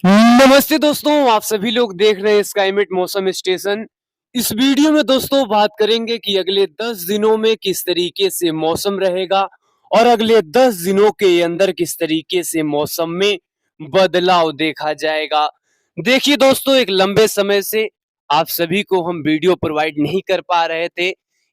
नमस्ते दोस्तों, आप सभी लोग देख रहे हैं स्काईमेट मौसम स्टेशन। इस वीडियो में दोस्तों बात करेंगे कि अगले 10 दिनों में किस तरीके से मौसम रहेगा और अगले 10 दिनों के अंदर किस तरीके से मौसम में बदलाव देखा जाएगा। देखिए दोस्तों, एक लंबे समय से आप सभी को हम वीडियो प्रोवाइड नहीं कर पा रहे थे,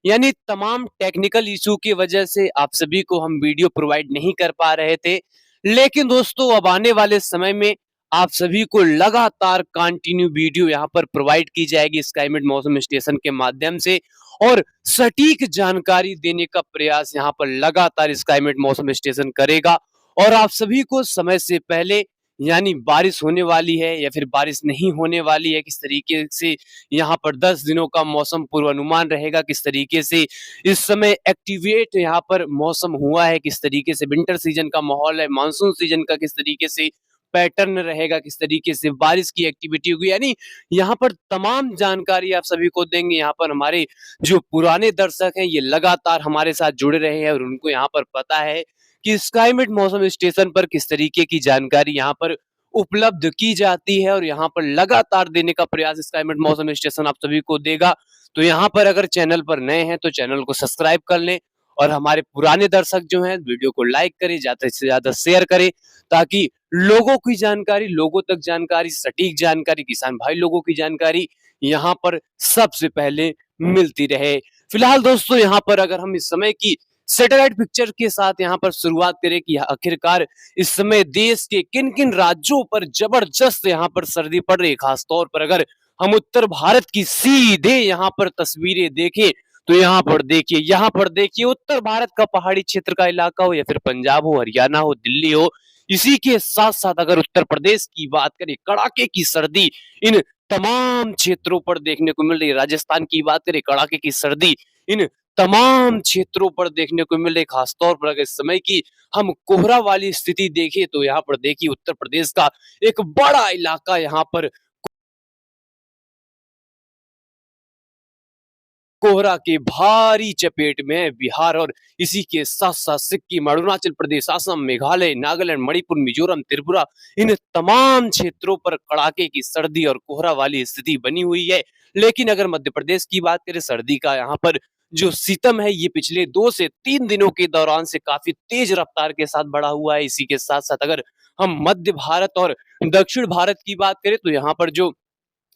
यानी तमाम टेक्निकल इशू की वजह से आप सभी को हम वीडियो प्रोवाइड नहीं कर पा रहे थे। लेकिन दोस्तों, अब आने वाले समय में आप सभी को लगातार कंटिन्यू वीडियो यहाँ पर प्रोवाइड की जाएगी स्काईमेट मौसम स्टेशन के माध्यम से, और सटीक जानकारी देने का प्रयास यहाँ पर लगातार स्काईमेट मौसम स्टेशन करेगा। और आप सभी को समय से पहले, यानी बारिश होने वाली है या फिर बारिश नहीं होने वाली है, किस तरीके से यहाँ पर 10 दिनों का मौसम पूर्वानुमान रहेगा, किस तरीके से इस समय एक्टिवेट यहाँ पर मौसम हुआ है, किस तरीके से विंटर सीजन का माहौल है, मानसून सीजन का किस तरीके से पैटर्न रहेगा, किस तरीके से बारिश की एक्टिविटी होगी, यानी यहाँ पर तमाम जानकारी आप सभी को देंगे। यहाँ पर हमारे जो पुराने दर्शक हैं, ये लगातार हमारे साथ जुड़े रहे हैं और उनको यहाँ पर पता है कि स्काईमेट मौसम स्टेशन पर किस तरीके की जानकारी यहाँ पर उपलब्ध की जाती है, और यहाँ पर लगातार देने का प्रयास स्काईमेट मौसम स्टेशन आप सभी को देगा। तो यहाँ पर अगर चैनल पर नए हैं तो चैनल को सब्सक्राइब कर लें, और हमारे पुराने दर्शक जो हैं वीडियो को लाइक करें, ज्यादा से ज्यादा शेयर करें, ताकि लोगों की जानकारी, लोगों तक जानकारी, सटीक जानकारी, किसान भाई लोगों की जानकारी यहाँ पर सबसे पहले मिलती रहे। फिलहाल दोस्तों, यहाँ पर अगर हम इस समय की सैटेलाइट पिक्चर के साथ यहाँ पर शुरुआत करें कि आखिरकार इस समय देश के किन किन राज्यों पर जबरदस्त यहाँ पर सर्दी पड़ रही है, खासतौर पर अगर हम उत्तर भारत की सीधे यहाँ पर तस्वीरें देखें, तो यहाँ पर देखिए उत्तर भारत का पहाड़ी क्षेत्र का इलाका हो या फिर पंजाब हो, हरियाणा हो, दिल्ली हो, इसी के साथ साथ अगर उत्तर प्रदेश की बात करें, कड़ाके की सर्दी इन तमाम क्षेत्रों पर देखने को मिल रही है। राजस्थान की बात करें, कड़ाके की सर्दी इन तमाम क्षेत्रों पर देखने को मिल रही है। खासतौर पर अगर इस समय की हम कोहरा वाली स्थिति देखें, तो यहाँ पर देखिए उत्तर प्रदेश का एक बड़ा इलाका यहाँ पर कोहरा के भारी चपेट में है। बिहार और इसी के साथ साथ सिक्किम, अरुणाचल प्रदेश, असम, मेघालय, नागालैंड, मणिपुर, मिजोरम, त्रिपुरा, इन तमाम क्षेत्रों पर कड़ाके की सर्दी और कोहरा वाली स्थिति बनी हुई है। लेकिन अगर मध्य प्रदेश की बात करें, सर्दी का यहाँ पर जो सितम है, ये पिछले 2 से 3 दिनों के दौरान से काफी तेज रफ्तार के साथ बढ़ा हुआ है। इसी के साथ साथ अगर हम मध्य भारत और दक्षिण भारत की बात करें, तो यहाँ पर जो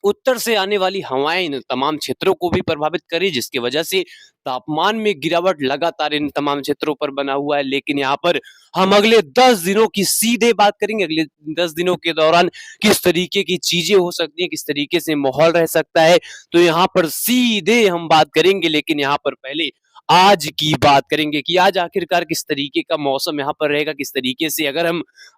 उत्तर से आने वाली हवाएं इन तमाम क्षेत्रों को भी प्रभावित करी, जिसकी वजह से तापमान में गिरावट लगातार इन तमाम क्षेत्रों पर बना हुआ है। लेकिन यहाँ पर हम अगले 10 दिनों की सीधे बात करेंगे, अगले 10 दिनों के दौरान किस तरीके की चीजें हो सकती हैं, किस तरीके से माहौल रह सकता है, तो यहाँ पर सीधे हम बात करेंगे। लेकिन यहाँ पर पहले आज की बात करेंगे कि आज आखिरकार किस तरीके का मौसम यहाँ पर रहेगा, किस तरीके से अगर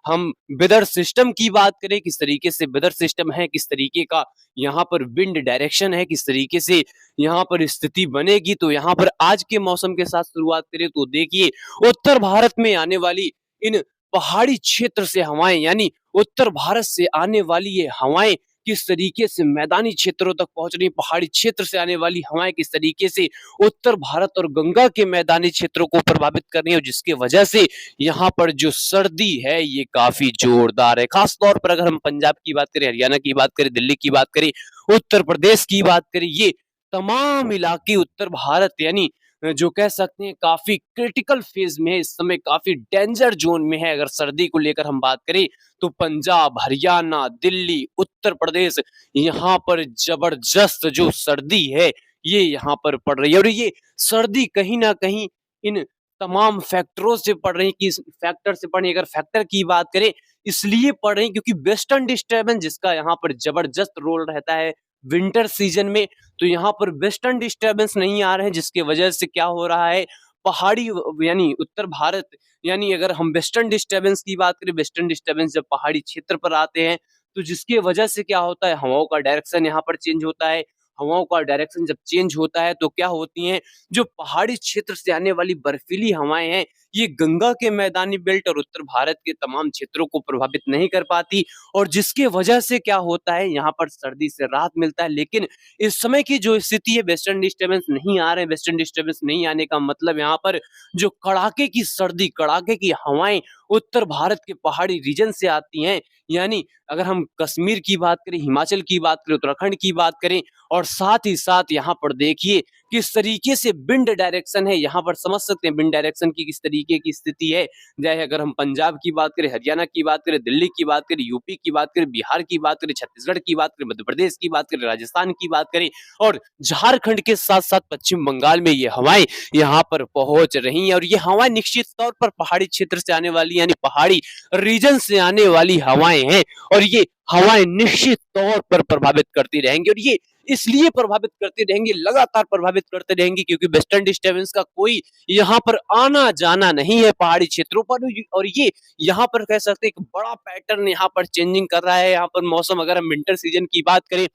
हम वेदर सिस्टम की बात करें, किस तरीके से वेदर सिस्टम है, किस तरीके का यहाँ पर विंड डायरेक्शन है, किस तरीके से यहाँ पर स्थिति बनेगी। तो यहाँ पर आज के मौसम के साथ शुरुआत करें, तो देखिए उत्तर भारत में आने वाली इन पहाड़ी क्षेत्र से हवाएं, यानी उत्तर भारत से आने वाली ये हवाएं किस तरीके से मैदानी क्षेत्रों तक पहुंच रही, पहाड़ी क्षेत्र से आने वाली हवाएं किस तरीके से उत्तर भारत और गंगा के मैदानी क्षेत्रों को प्रभावित कर रही है, जिसकी वजह से यहाँ पर जो सर्दी है ये काफी जोरदार है। खास तौर पर अगर हम पंजाब की बात करें, हरियाणा की बात करें, दिल्ली की बात करें, उत्तर प्रदेश की बात करें, ये तमाम इलाके उत्तर भारत, यानी जो कह सकते हैं काफी क्रिटिकल फेज में है, इस समय काफी डेंजर जोन में है। अगर सर्दी को लेकर हम बात करें, तो पंजाब, हरियाणा, दिल्ली, उत्तर प्रदेश, यहाँ पर जबरदस्त जो सर्दी है ये यहाँ पर पड़ रही है। और ये सर्दी कहीं ना कहीं इन तमाम फैक्टरों से पड़ रही, कि फैक्टर से पड़ रही, अगर फैक्टर की बात करें इसलिए पड़ रही क्योंकि वेस्टर्न डिस्टर्बेंस जिसका यहाँ पर जबरदस्त रोल रहता है विंटर सीजन में, तो यहाँ पर वेस्टर्न डिस्टर्बेंस नहीं आ रहे हैं, जिसकी वजह से क्या हो रहा है, पहाड़ी यानी उत्तर भारत, यानी अगर हम वेस्टर्न डिस्टर्बेंस की बात करें, वेस्टर्न डिस्टर्बेंस जब पहाड़ी क्षेत्र पर आते हैं, तो जिसकी वजह से क्या होता है, हवाओं का डायरेक्शन यहाँ पर चेंज होता है। हवाओं का डायरेक्शन जब चेंज होता है तो क्या होती हैं, जो पहाड़ी क्षेत्र से आने वाली बर्फीली हवाएं हैं, ये गंगा के मैदानी बेल्ट और उत्तर भारत के तमाम क्षेत्रों को प्रभावित नहीं कर पाती और जिसके वजह से क्या होता है यहाँ पर सर्दी से राहत मिलता है। लेकिन इस समय की जो स्थिति है वेस्टर्न डिस्टर्बेंस नहीं आ रहे हैं। वेस्टर्न डिस्टर्बेंस नहीं आने का मतलब यहाँ पर जो कड़ाके की सर्दी, कड़ाके की हवाएं उत्तर भारत के पहाड़ी रीजन से आती हैं। यानी अगर हम कश्मीर की बात करें, हिमाचल की बात करें, उत्तराखंड की बात करें और साथ ही साथ यहाँ पर देखिए किस तरीके से विंड डायरेक्शन है। यहाँ पर समझ सकते हैं विंड डायरेक्शन की किस तरीके की स्थिति है। चाहे अगर हम पंजाब की बात करें, हरियाणा की बात करें, दिल्ली की बात करें, यूपी की बात करें, बिहार की बात करें, छत्तीसगढ़ की बात करें, मध्य प्रदेश की बात करें, राजस्थान की बात करें और झारखंड के साथ-साथ पश्चिम बंगाल में ये हवाएं यहाँ पर पहुंच रही हैं और ये हवाएं निश्चित तौर पर पहाड़ी क्षेत्र से आने वाली यानी पहाड़ी रीजन से आने वाली हवाएं हैं और ये हवाएं निश्चित तौर पर प्रभावित करती रहेंगी और ये इसलिए प्रभावित करते रहेंगे, लगातार प्रभावित करते रहेंगे क्योंकि वेस्टर्न डिस्टर्बेंस का कोई यहाँ पर आना जाना नहीं है पहाड़ी क्षेत्रों पर और ये यहाँ पर कह सकते हैं एक बड़ा पैटर्न यहाँ पर चेंजिंग कर रहा है। यहाँ पर मौसम अगर हम विंटर सीजन की बात करें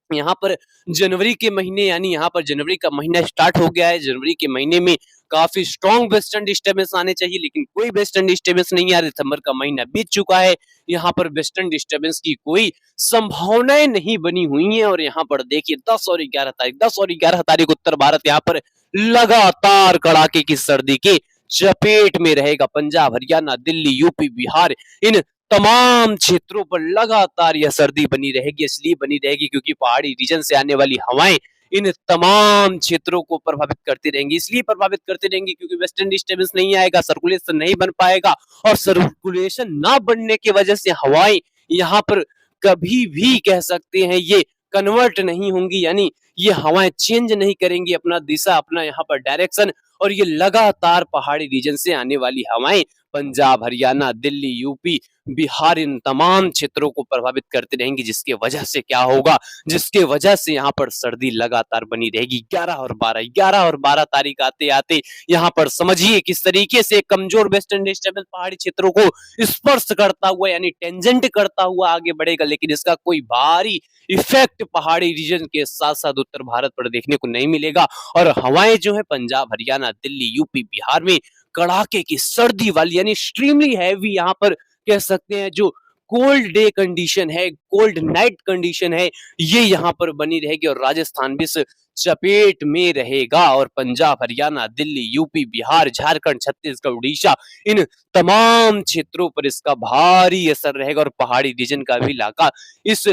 यहाँ पर जनवरी के महीने यानी यहाँ पर जनवरी का महीना स्टार्ट हो गया है। जनवरी के महीने में काफी स्ट्रॉन्ग वेस्टर्न डिस्टर्बेंस आने चाहिए लेकिन कोई वेस्टर्न डिस्टर्बेंस नहीं आ रहा। दिसंबर का महीना बीत चुका है, यहाँ पर वेस्टर्न डिस्टर्बेंस की कोई संभावनाएं नहीं बनी हुई हैं और यहाँ पर देखिए 10 और 11 तारीख उत्तर भारत यहाँ पर लगातार कड़ाके की सर्दी के चपेट में रहेगा। पंजाब, हरियाणा, दिल्ली, यूपी, बिहार इन तमाम क्षेत्रों पर लगातार यह सर्दी बनी रहेगी। इसलिए बनी रहेगी क्योंकि पहाड़ी रीजन से आने वाली हवाएं इन तमाम क्षेत्रों को प्रभावित करती रहेंगी। इसलिए प्रभावित करती रहेंगी क्योंकि वेस्टर्न डिस्टर्बेंस नहीं आएगा, सर्कुलेशन नहीं बन पाएगा और सर्कुलेशन ना बनने की वजह से हवाएं यहाँ पर कभी भी कह सकते हैं ये कन्वर्ट नहीं होंगी यानी ये हवाएं चेंज नहीं करेंगी अपना दिशा, अपना यहाँ पर डायरेक्शन और ये लगातार पहाड़ी रीजन से आने वाली हवाएं पंजाब, हरियाणा, दिल्ली, यूपी, बिहार इन तमाम क्षेत्रों को प्रभावित करती रहेंगी जिसके वजह से क्या होगा, जिसके वजह से यहाँ पर सर्दी लगातार बनी रहेगी। 11 और 12 तारीख आते आते यहाँ पर समझिए किस तरीके से कमजोर वेस्टर्न डिस्टर्बेंस पहाड़ी क्षेत्रों को स्पर्श करता हुआ यानी टेंजेंट करता हुआ आगे बढ़ेगा लेकिन इसका कोई भारी इफेक्ट पहाड़ी रीजन के साथ साथ उत्तर भारत पर देखने को नहीं मिलेगा और हवाएं जो है पंजाब, हरियाणा, दिल्ली, यूपी, बिहार में कड़ाके की सर्दी वाली यानी एक्सट्रीमली हैवी यहाँ पर कह सकते हैं जो कोल्ड डे कंडीशन है, कोल्ड नाइट कंडीशन है, ये यहाँ पर बनी रहेगी और राजस्थान भी इस चपेट में रहेगा और पंजाब, हरियाणा, दिल्ली, यूपी, बिहार, झारखंड, छत्तीसगढ़, उड़ीसा इन तमाम क्षेत्रों पर इसका भारी असर रहेगा और पहाड़ी रीजन का भी इलाका इस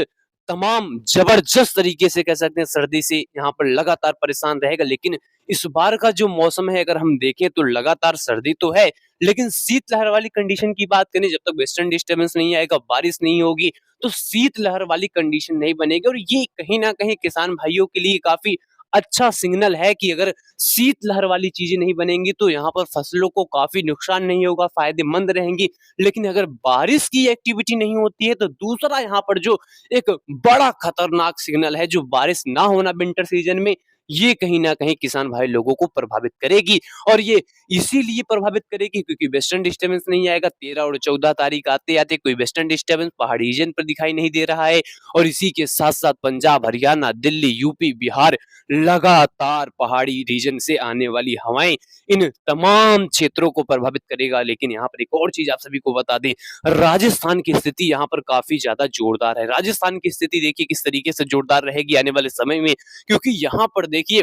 तमाम जबरदस्त तरीके से कह सकते हैं सर्दी से यहाँ पर लगातार परेशान रहेगा। लेकिन इस बार का जो मौसम है अगर हम देखें तो लगातार सर्दी तो है लेकिन शीतलहर वाली कंडीशन की बात करें जब तक वेस्टर्न डिस्टर्बेंस नहीं आएगा, बारिश नहीं होगी तो शीतलहर वाली कंडीशन नहीं बनेगी और ये कहीं ना कहीं किसान भाइयों के लिए काफी अच्छा सिग्नल है कि अगर शीतलहर वाली चीजें नहीं बनेंगी तो यहाँ पर फसलों को काफी नुकसान नहीं होगा, फायदेमंद रहेंगी। लेकिन अगर बारिश की एक्टिविटी नहीं होती है तो दूसरा यहाँ पर जो एक बड़ा खतरनाक सिग्नल है जो बारिश ना होना विंटर सीजन में ये कहीं ना कहीं किसान भाई लोगों को प्रभावित करेगी और ये इसीलिए प्रभावित करेगी क्योंकि वेस्टर्न डिस्टर्बेंस नहीं आएगा। 13 और 14 तारीख आते आते कोई वेस्टर्न डिस्टर्बेंस पहाड़ी रीजन पर दिखाई नहीं दे रहा है और इसी के साथ साथ पंजाब, हरियाणा, दिल्ली, यूपी, बिहार लगातार पहाड़ी रीजन से आने वाली हवाएं इन तमाम क्षेत्रों को प्रभावित करेगा। लेकिन यहाँ पर एक और चीज आप सभी को बता दें, राजस्थान की स्थिति यहाँ पर काफी ज्यादा जोरदार है। राजस्थान की स्थिति देखिए किस तरीके से जोरदार रहेगी आने वाले समय में क्योंकि यहाँ पर देखिए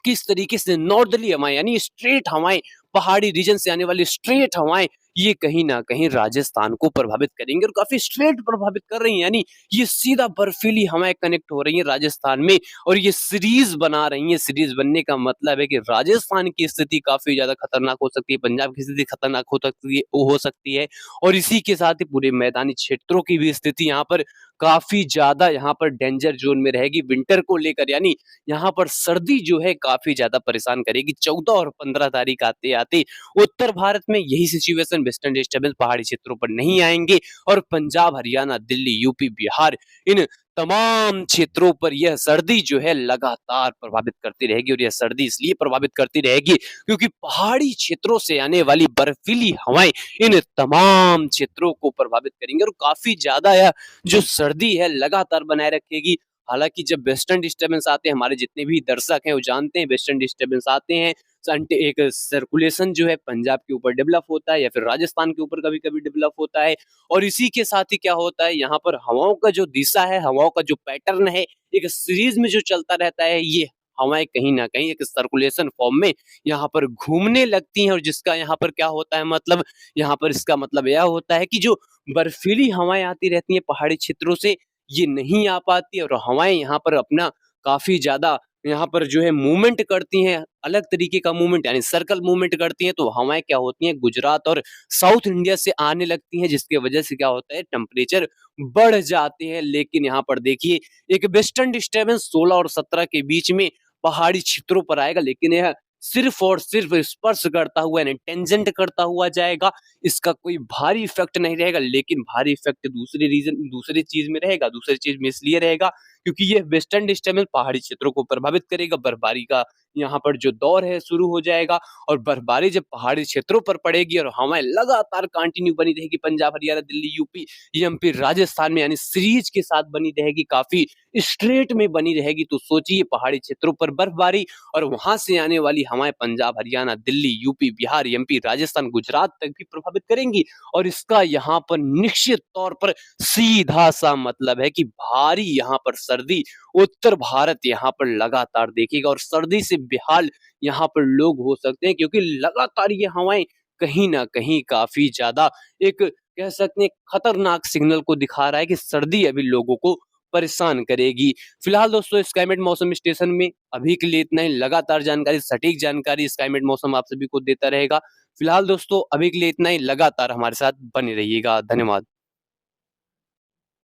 किस तरीके से नॉर्दर्ली हवाएं यानी स्ट्रेट हवाएं पहाड़ी रीजन से आने वाली स्ट्रेट हवाएं ये कहीं ना कहीं राजस्थान को प्रभावित करेंगे और काफी स्ट्रेट प्रभावित कर रही हैं यानी ये सीधा बर्फीली हवाएं कनेक्ट हो रही हैं राजस्थान में और ये सीरीज बना रही हैं। सीरीज बनने का मतलब है कि राजस्थान की स्थिति काफी ज्यादा खतरनाक हो सकती है, पंजाब की स्थिति खतरनाक हो सकती है और इसी के साथ ही पूरे मैदानी क्षेत्रों की भी स्थिति यहाँ पर काफी ज्यादा यहाँ पर डेंजर जोन में रहेगी विंटर को लेकर यानी यहाँ पर सर्दी जो है काफी ज्यादा परेशान करेगी। 14 और 15 तारीख आते आते उत्तर भारत में यही सिचुएशन, वेस्टर्न डिस्टर्बेंस पहाड़ी क्षेत्रों पर नहीं आएंगे और पंजाब, हरियाणा, दिल्ली, यूपी, बिहार इन तमाम क्षेत्रों पर यह सर्दी जो है लगातार प्रभावित करती रहेगी और यह सर्दी इसलिए प्रभावित करती रहेगी क्योंकि पहाड़ी क्षेत्रों से आने वाली बर्फीली हवाएं इन तमाम क्षेत्रों को प्रभावित करेंगे और काफी ज्यादा यह जो सर्दी है लगातार बनाए रखेगी। हालांकि जब वेस्टर्न डिस्टर्बेंस आते हैं, हमारे जितने भी दर्शक हैं वो जानते हैं वेस्टर्न डिस्टर्बेंस आते हैं एक सर्कुलेशन जो है पंजाब के ऊपर डेवलप होता है या फिर राजस्थान के ऊपर कभी-कभी डेवलप होता है। और इसी के साथ ही क्या होता है, यहाँ पर हवाओं का जो दिशा है, हवाओं का जो पैटर्न है, एक सीरीज में जो चलता रहता है, ये हवाएं कहीं ना कहीं एक सर्कुलेशन फॉर्म में यहाँ पर घूमने लगती हैं। और जिसका यहाँ पर क्या होता है मतलब, यहाँ पर इसका मतलब यह होता है कि जो बर्फीली हवाएं आती रहती हैं पहाड़ी क्षेत्रों से, ये नहीं आ पाती और हवाएं यहाँ पर अपना काफी ज्यादा यहाँ पर जो है मूवमेंट करती हैं, अलग तरीके का मूवमेंट यानी सर्कल मूवमेंट करती हैं। तो हवाएं क्या होती हैं, गुजरात और साउथ इंडिया से आने लगती हैं, जिसके वजह से क्या होता है, टेम्परेचर बढ़ जाते हैं। लेकिन यहाँ पर देखिए, एक वेस्टर्न डिस्टर्बेंस 16 और 17 के बीच में पहाड़ी क्षेत्रों पर आएगा, लेकिन यह सिर्फ और सिर्फ स्पर्श करता हुआ यानी टेंजेंट करता हुआ जाएगा। इसका कोई भारी इफेक्ट नहीं रहेगा। लेकिन भारी इफेक्ट दूसरी चीज में रहेगा। दूसरी चीज में इसलिए रहेगा क्योंकि ये वेस्टर्न डिस्टर्बेंस पहाड़ी क्षेत्रों को प्रभावित करेगा। बर्फबारी का यहाँ पर जो दौर है शुरू हो जाएगा। और बर्फबारी जब पहाड़ी क्षेत्रों पर पड़ेगी और हवाएं लगातार कंटिन्यू बनी रहेगी, पंजाब, हरियाणा, दिल्ली, यूपी, एमपी, राजस्थान में यानी सीरीज के साथ बनी रहेगी, काफी स्ट्रेट में बनी रहेगी। तो सोचिए, पहाड़ी क्षेत्रों पर बर्फबारी और वहां से आने वाली हवाएं पंजाब, हरियाणा, दिल्ली, यूपी, बिहार, एमपी, राजस्थान, गुजरात तक भी प्रभावित करेंगी। और इसका यहाँ पर निश्चित तौर पर सीधा सा मतलब है कि भारी यहाँ पर सर्दी उत्तर भारत यहाँ पर लगातार देखेगा। और सर्दी से बेहाल यहाँ पर लोग हो सकते हैं, क्योंकि लगातार ये हवाएं कहीं ना कहीं काफी ज्यादा एक कह सकते हैं खतरनाक सिग्नल को दिखा रहा है कि सर्दी अभी लोगों को परेशान करेगी। फिलहाल दोस्तों, स्काईमेट मौसम स्टेशन में अभी के लिए इतना ही। लगातार जानकारी, सटीक जानकारी स्काईमेट मौसम आप सभी को देता रहेगा। फिलहाल दोस्तों, अभी के लिए इतना ही। लगातार हमारे साथ बने रहिएगा। धन्यवाद।